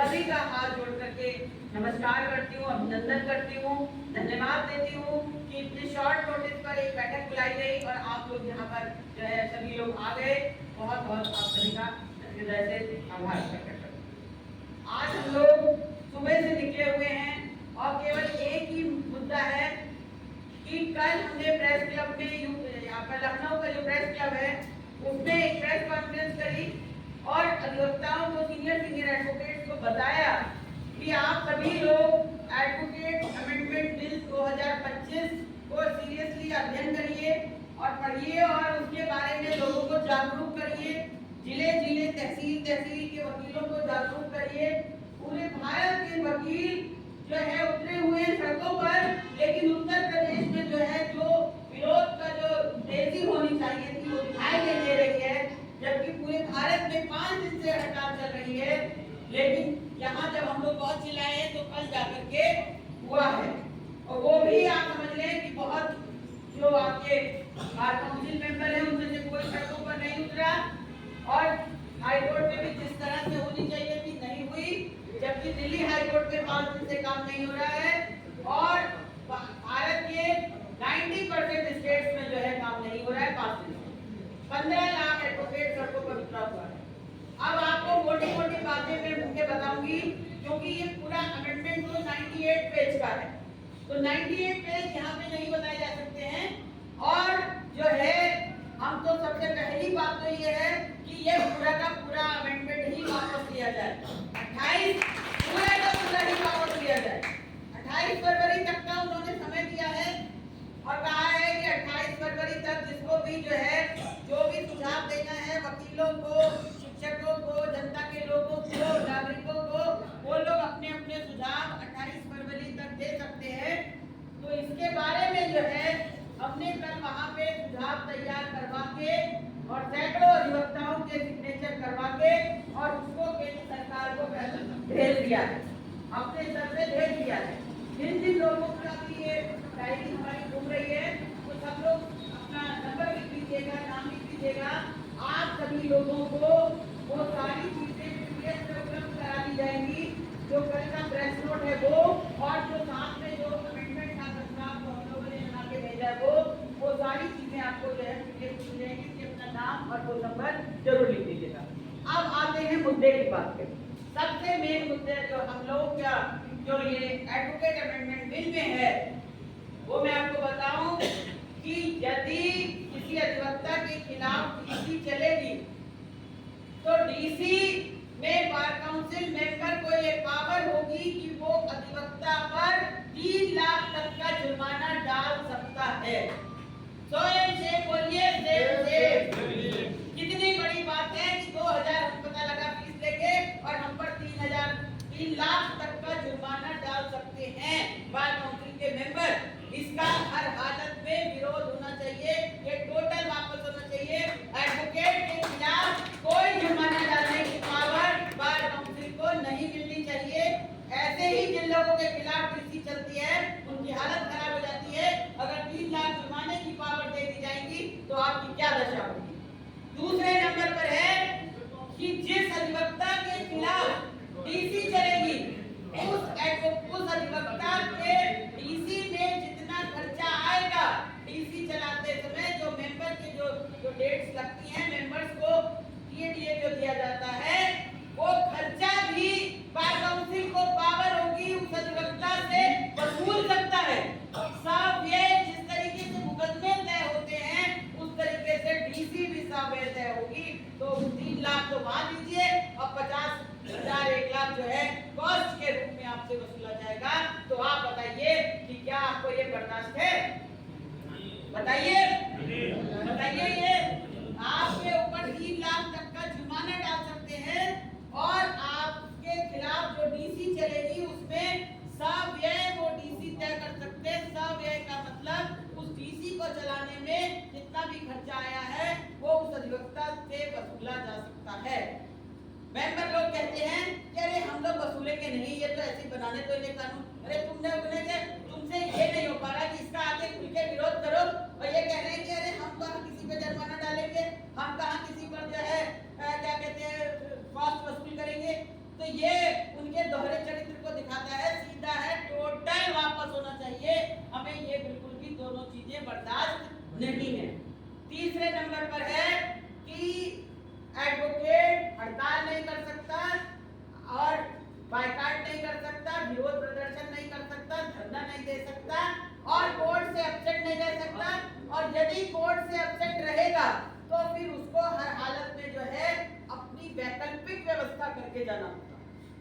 सभी का हाथ जोड़ करके नमस्कार करती हूँ, अभिनंदन करती हूँ, धन्यवाद देती हूँ कि इतने शॉर्ट नोटिस पर एक बैठक बुलाई गई और आप लोग यहाँ पर जो है सभी लोग आ गए। बहुत बहुत आप सभी का हृदय से आभार प्रकट करती हूँ। आज हम लोग सुबह से निकले हुए हैं और केवल एक ही मुद्दा है कि कल हमने प्रेस क्लब में यहाँ पर लखनऊ का जो प्रेस क्लब है उसमें एक प्रेस कॉन्फ्रेंस करी और अधिवक्ताओं को सीनियर एडवोकेट्स को बताया कि आप सभी लोग एडवोकेट अमेंडमेंट बिल 2025 को सीरियसली अध्ययन करिए और पढ़िए और उसके बारे में लोगों को जागरूक करिए। जिले जिले तहसील तहसील के वकीलों को जागरूक करिए। पूरे भारत के वकील जो है उतरे हुए सड़कों पर, लेकिन उत्तर प्रदेश में जो है जो विरोध का जो तेजी होनी चाहिए थी वो दिखाई नहीं दे रही है, जबकि पूरे भारत में 5 दिन से हड़ताल चल रही है। लेकिन यहाँ जब हम लोग बहुत चिल्लाए तो कल जाकर के हुआ है और वो भी आप समझ लें कि बहुत जो आपके बार काउंसिल मेंबर है उनमें से कोई सड़कों पर नहीं उतरा और हाईकोर्ट में भी जिस तरह से होनी चाहिए थी नहीं हुई, जबकि दिल्ली हाईकोर्ट में 5 दिन से काम नहीं हो रहा है और भारत के 90% स्टेट्स में जो है काम नहीं हो रहा है 5 दिन से। 15 लाख एडवोकेट सड़कों पर उतरा हुआ है। अब आपको मोटी मोटी बातें मैं मुझे बताऊंगी क्योंकि ये पूरा अमेंडमेंट तो 98 पेज का है, तो 98 पेज यहाँ पे नहीं बताए जा सकते हैं। और जो है हम तो सबसे पहली बात तो ये है कि ये पूरा का पूरा अमेंडमेंट ही वापस लिया जाए। 28 पूरा का पूरा ही वापस लिया जाए। 28 फरवरी तक का उन्होंने समय दिया है और कहा है कि 28 फरवरी तक जिसको भी जो है जो भी सुझाव देना है वकीलों को, शिक्षकों को, जनता के लोगों को, नागरिकों को, वो लोग अपने अपने सुझाव 28 फरवरी तक दे सकते हैं। तो इसके बारे में जो है हमने कल वहाँ पे सुझाव तैयार करवा के और सैकड़ों अधिवक्ताओं के सिग्नेचर करवा के और उसको केंद्र सरकार को भेज दिया है, अपने स्तर से भेज दिया है। जिन लोगों का भी ये डायरी हमारी घूम रही है वो सब लोग अपना नंबर लिख लीजिएगा, नाम लिख लीजिएगा। आप सभी लोगों को वो सारी चीजें PDF में उपलब्ध करा दी जाएंगी, जो कल का प्रेस नोट है वो और जो साथ में जो अमेंडमेंट का प्रस्ताव को हम लोगों ने बना के भेजा है वो सारी चीजें आपको जो है PDF मिल जाएंगी। कि अपना नाम और वो नंबर जरूर लिख लीजिएगा। अब आते हैं मुद्दे की बात पे। सबसे मेन मुद्दे जो हम लोग का जो ये एडवोकेट अमेंडमेंट बिल में है वो मैं आपको बताऊं कि यदि किसी अधिवक्ता के खिलाफ डीसी चलेगी तो डीसी में बार काउंसिल मेंबर को ये पावर होगी कि वो अधिवक्ता पर 3 लाख तक का जुर्माना डाल सकता है। स्वयं से बोलिए कितनी बड़ी बात है कि 2000 पता लगा फीस लेके और हम पर 3 लाख तक का जुर्माना डाल सकते हैं बार काउंसिल के मेंबर। इसका हर हालत में विरोध होना चाहिए, ये टोटल वापस होना चाहिए। एडवोकेट के खिलाफ कोई जुर्माना डालने की पावर बार काउंसिल को नहीं मिलनी चाहिए। ऐसे ही जिन लोगों के खिलाफ डीसी चलती है उनकी हालत खराब हो जाती है। अगर 3 लाख जुर्माने की पावर दे दी जाएगी तो आपकी क्या दशा होगी। दूसरे नंबर पर है कि जिस अधिवक्ता के खिलाफ डीसी चलेगी उस अधिवक्ता के डीसी में जितना खर्चा आएगा, डीसी चलाते समय जो मेंबर के जो डेट्स लगती हैं मेंबर्स को टीए जो दिया जाता है वो खर्चा भी बार काउंसिल को पावर होगी उस अधिवक्ता से वसूल सकता है। सब ये जिस तरीके से मुकदमे तय होते हैं उस तरीके से डीसी भी सावेर तय होगी। तो 3 लाख तो मान लीजिए और 50,000 1 लाख जो है कॉस्ट के रूप में आपसे वसूला जाएगा। तो आप बताइए कि क्या आपको ये बर्दाश्त है? बताइए ये आपके ऊपर 3 लाख तक का जुर्माना डाल सकते हैं और आपके खिलाफ जो डीसी चलेगी उसमें सव्यय वो डीसी तय कर सकते हैं। सव्यय का मतलब उस डीसी को चलाने में जितना भी खर्चा आया है वो उस अधिवक्ता से वसूला जा सकता है। मेंबर लोग कहते हैं कि अरे हम लोग वसूलेंगे नहीं, ये तो ऐसे बनाने तो ये कानून, अरे तुमसे ये नहीं हो पा रहा कि इसका आगे खुल के विरोध करो और ये कह रहे हैं कि अरे हम कहाँ किसी पे जुर्माना डालेंगे, हम कहाँ किसी पर जो है क्या कहते हैं कॉस्ट वसूल करेंगे। तो ये उनके ले सकता और कोर्ट से एब्सेंट नहीं रह सकता, और यदि कोर्ट से एब्सेंट रहेगा तो फिर उसको हर हालत में जो है अपनी वैकल्पिक व्यवस्था करके जाना होगा।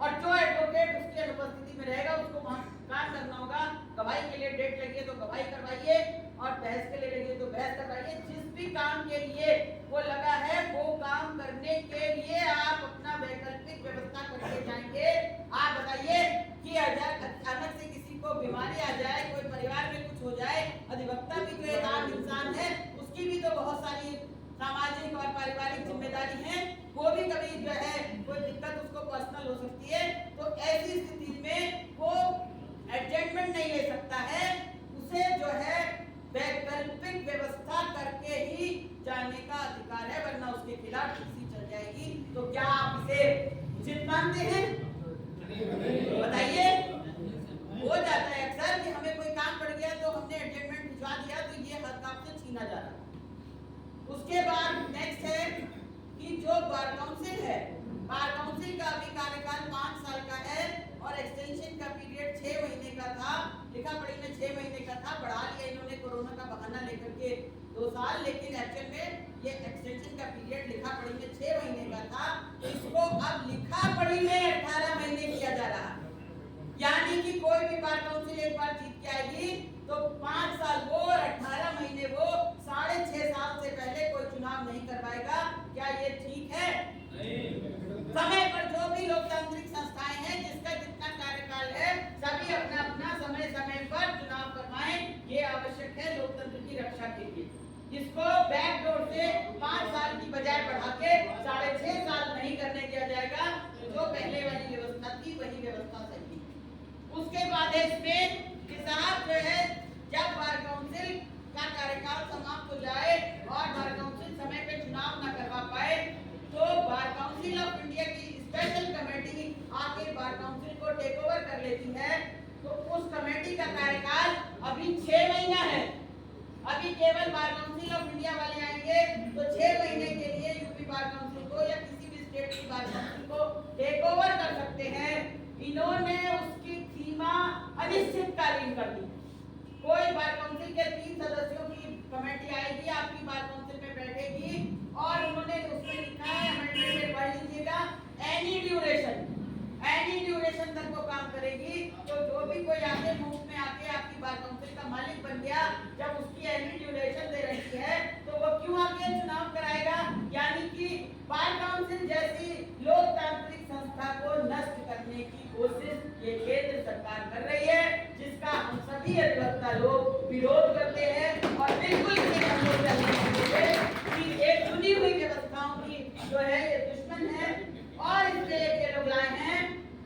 और जो एडवोकेट उसकी अनुपस्थिति में रहेगा उसको वहां काम करना होगा। गवाही के लिए डेट लगी है तो गवाही करवाइए, और बहस के लिए लगी है तो बहस करवाइए। जिस भी काम के लिए वो लगा है वो काम करने के लिए आप अपना वैकल्पिक व्यवस्था करके जाएंगे। आप बताइए कि अचानक से किसी को बीमारी आ जाए, कोई परिवार में कुछ हो जाए, अधिवक्ता भी जो एक आम इंसान है, उसकी भी तो बहुत सारी सामाजिक और पारिवारिक जिम्मेदारी है, वो भी कभी जो है कोई दिक्कत उसको पर्सनल हो सकती है। तो ऐसी स्थिति में वो एडजस्टमेंट नहीं ले सकता है, उसे जो है वैकल्पिक व्यवस्था करके ही जाने का अधिकार है, वरना उसके खिलाफ टीसी चल जाएगी। तो क्या आप इसे उचित मानते हैं? बताइए। हो जाता है अक्सर कि हमें कोई काम पड़ गया तो हमने एडजस्टमेंट भिजवा दिया, तो ये हक आपसे छीना जा रहा है। उसके बाद नेक्स्ट है कि जो बार काउंसिल है, बार काउंसिल का अभी कार्यकाल 5 साल का है और एक्सटेंशन का पीरियड 6 महीने का था। लिखा पढ़ी में 6 महीने का था, बढ़ा लिया इन्होंने कोरोना का बहाना लेकर के 2 साल, लेकिन एक्चुअल में ये एक्सटेंशन का पीरियड लिखा पढ़ी में 6 महीने का था। इसको अब लिखा पढ़ी में 18 महीने किया जा रहा है। यानी कि कोई भी बार काउंसिल एक बार जीत के आएगी तो 5 साल वो और 18 महीने वो, 6.5 साल से पहले कोई चुनाव नहीं करवाएगा। क्या ये ठीक है? समय पर जो भी लोकतांत्रिक संस्थाएं हैं जिसका जितना कार्यकाल है, सभी अपना अपना समय समय पर चुनाव करवाएं, ये आवश्यक है लोकतंत्र की रक्षा के लिए। इसको बैकडोर से 5 साल की बजाय बढ़ा के 6.5 साल नहीं करने दिया जाएगा। जो पहले वाली व्यवस्था थी वही व्यवस्था सही। उसके बाद इसमें साहब जो है जब बार काउंसिल का कार्यकाल समाप्त हो जाए और बार काउंसिल समय पे चुनाव न करवा पाए तो बार काउंसिल ऑफ इंडिया की स्पेशल कमेटी आके बार काउंसिल को टेक ओवर कर लेती है। तो उस कमेटी का कार्यकाल अभी 6 महीना है। अभी केवल बार काउंसिल ऑफ इंडिया वाले आएंगे तो 6 महीने के लिए यूपी बार काउंसिल को या किसी भी स्टेट की बार काउंसिल को टेक ओवर कर सकते हैं। इन्होंने उसकी सीमा अनिश्चितकालीन कर दी। कोई बार काउंसिल के 3 सदस्यों की कमेटी आएगी, आपकी बार काउंसिल में बैठेगी और उन्होंने उसमें लिखा है, अमेंडमेंट में पढ़ लीजिएगा, एनी ड्यूरेशन तक वो काम करेगी। तो जो भी कोई आके मुफ्त में आके आपकी बार काउंसिल का मालिक बन गया, जब उसकी एनी ड्यूरेशन दे रही है तो वो क्यों आके चुनाव कराएगा? यानी कि बार काउंसिल जैसी लोकतांत्रिक संस्था को नष्ट करने की कोशिश ये केंद्र सरकार कर रही है, जिसका हम सभी अधिवक्ता लोग विरोध करते हैं और बिल्कुल कि एक चुनी हुई व्यवस्थाओं की जो है ये दुश्मन है। और इसलिए ये लोग लाए हैं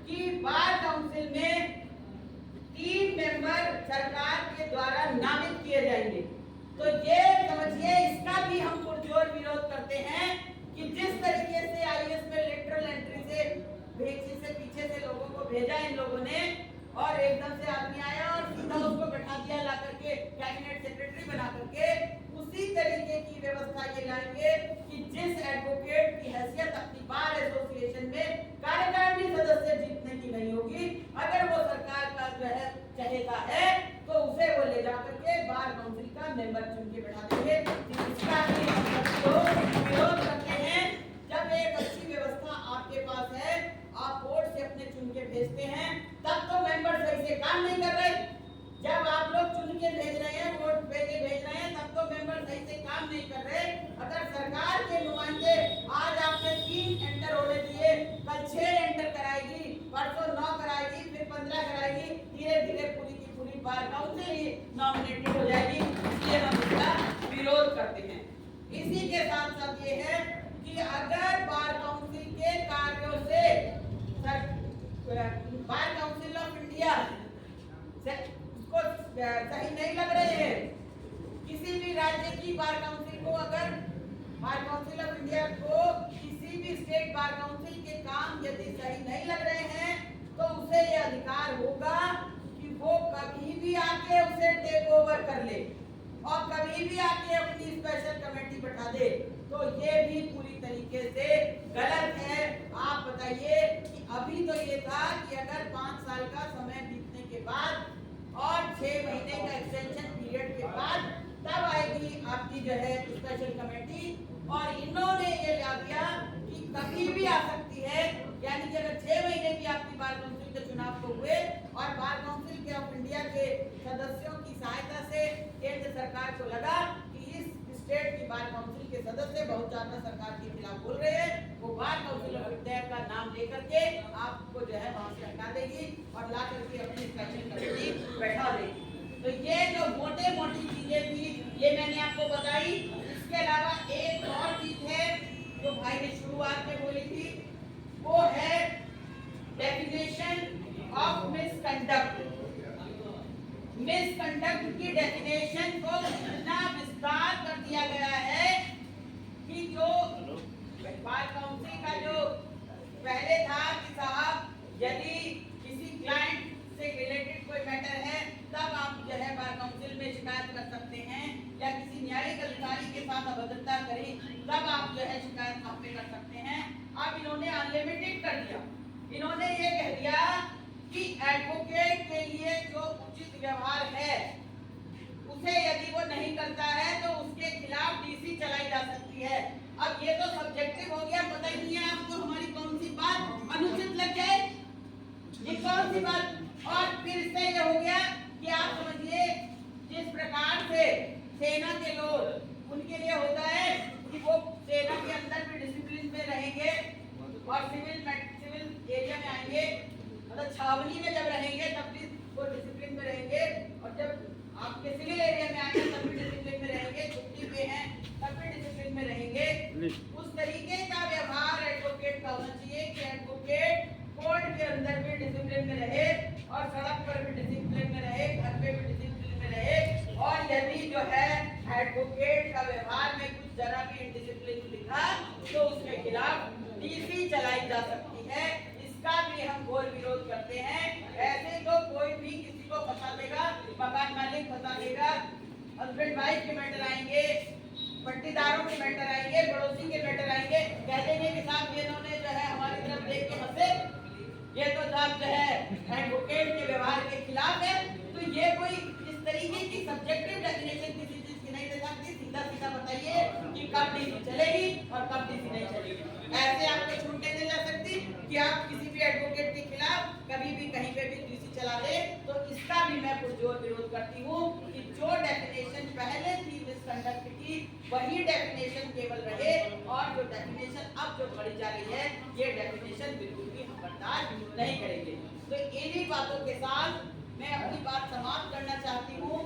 कि बार काउंसिल में 3 मेंबर सरकार के द्वारा नामित किए जाएंगे। तो ये समझिए, इसका भी हम पुरजोर विरोध करते हैं कि जिस तरीके से आईएएस में लेटरल एंट्री से पीछे से लोगों को भेजा इन लोगों ने, और एकदम से आदमी आया और सीधा उसको बैठा दिया ला करके कैबिनेट सेक्रेटरी बना करके, उसी तरीके की व्यवस्था ये लाएंगे कि जिस एडवोकेट की हैसियत अपनी बार एसोसिएशन में कार्यकारिणी सदस्य जीतने की नहीं होगी, अगर वो सरकार का जो है चाहेगा है तो उसे वो ले जा करके बार काउंसिल का मेंबर चुन के बैठा देंगे। इसका भी हम विरोध करते हैं। जब एक अच्छी व्यवस्था आपके पास है, आप वोट से अपने चुन के भेजते हैं, तब तो मेंबर सही से काम नहीं कर रहे। जब आप लोग चुन के भेज रहे हैं, वोट भेज रहे हैं, तब तो मेंबर सही से काम नहीं कर रहे। अगर सरकार के नुमाइंदे आज आपने 3 एंटर होने दिए, कल 6 एंटर कराएगी, परसों 9 कराएगी, फिर 15 कराएगी, धीरे धीरे पूरी की पूरी बार काउंसिल ही नॉमिनेटेड हो जाएगी। इसलिए हम इसका विरोध करते हैं। इसी के साथ साथ ये है कि अगर बार काउंसिल के कार्यों से बार काउंसिल ऑफ इंडिया उसको सही नहीं लग रहे हैं, किसी भी राज्य की बार काउंसिल को, अगर बार काउंसिल ऑफ इंडिया को किसी भी स्टेट बार काउंसिल के काम यदि सही नहीं लग रहे हैं, तो उसे ये अधिकार होगा कि वो कभी भी आके उसे टेक ओवर कर ले और कभी भी आके अपनी स्पेशल कमेटी बैठा दे। तो ये भी पूरी तरीके से गलत है। आप बताइए कि अभी तो ये था कि अगर 5 साल का समय बीतने के बाद और 6 की जो है स्पेशल कमेटी, और इन्होंने ये ला दिया कि कभी भी आ सकती है, यानी कि अगर 6 महीने भी आपकी बार काउंसिल के चुनाव को हुए और बार काउंसिल के ऑफ इंडिया के सदस्यों की सहायता से केंद्र सरकार को लगा कि इस स्टेट की बार काउंसिल के सदस्य बहुत ज्यादा सरकार के खिलाफ बोल रहे हैं, वो बार काउंसिल ऑफ इंडिया का नाम लेकर के आपको जो है वहां से हटा देगी और ला करके अपनी स्पेशल कमेटी बैठा देगी। तो ये जो मोटे मोटी चीजें थी ये मैंने आपको बताई। इसके अलावा एक और चीज है जो भाई ने शुरुआत में बोली थी, वो है डेफिनेशन ऑफ मिसकंडक्ट। मिसकंडक्ट की डेफिनेशन को इतना विस्तार कर दिया गया है कि जो बार काउंसिल का जो पहले था कि साहब यदि किसी क्लाइंट से रिलेटेड कोई मैटर है तब आप जो है बार काउंसिल में शिकायत कर सकते हैं, या किसी न्यायिक अधिकारी के साथ अभद्रता करी तब आप जो है शिकायत आप पे कर सकते हैं। अब इन्होंने अनलिमिटेड कर दिया। इन्होंने ये कह दिया कि एडवोकेट के लिए जो उचित व्यवहार है उसे यदि वो नहीं करता है तो उसके खिलाफ डीसी चलाई जा सकती है। अब ये तो सब्जेक्टिव हो गया, पता ही नहीं है आपको हमारी कौन सी बात अनुचित लग जाए, ये कौन सी बात। और फिर इससे ये हो गया कि आप समझिए जिस प्रकार से सेना के लोग उनके लिए होता है कि वो सेना के अंदर भी डिसिप्लिन में रहेंगे और सिविल एरिया में आएंगे, मतलब छावनी में जब रहेंगे तब भी वो डिसिप्लिन में रहेंगे, और जब आपके सिविल एरिया में आएंगे तब भी डिसिप्लिन में रहेंगे, छुट्टी पे हैं तब भी डिसिप्लिन में रहेंगे। उस तरीके का व्यवहार एडवोकेट का होना चाहिए कि एडवोकेट कोर्ट के अंदर भी डिसिप्लिन में रहे और सड़क पर भी डिसिप्लिन में रहे, घर पे भी डिसिप्लिन में रहे। और यदि जो है एडवोकेट का व्यवहार में कुछ जरा भी इंडिसिप्लिन दिखा तो उसके खिलाफ डीसी चलाई जा सकती है। इसका भी हम घोर विरोध करते हैं। ऐसे तो कोई भी किसी को फंसा देगा, मकान मालिक फंसा देगा, हस्बैंड वाइफ के मैटर आएंगे, पट्टीदारों के मैटर आएंगे, पड़ोसी के मैटर आएंगे, कह देंगे कि साहब ये इन्होंने जो है हमारी तरफ देख के हंसे, ये तो साहब जो है एडवोकेट के व्यवहार के खिलाफ है। तो ये कोई इस तरीके की सब्जेक्टिव डेफिनेशन किसी चीज की नहीं दे सकती। सीधा सीधा बताइए कि कब डीसी चलेगी और कब डीसी नहीं चलेगी। ऐसे आपको छूट नहीं दी जा सकती कि आप किसी भी एडवोकेट के खिलाफ कभी भी कहीं पे भी डीसी चला दे। तो इसका भी मैं पुरजोर विरोध करती हूँ कि जो डेफिनेशन पहले थी मिसकंडक्ट की वही डेफिनेशन केवल रहे, और जो डेफिनेशन अब जो बढ़ी जा रही है ये डेफिनेशन बिल्कुल भी हम बर्दाश्त नहीं करेंगे। तो इन्हीं बातों के साथ मैं अपनी बात समाप्त करना चाहती हूँ।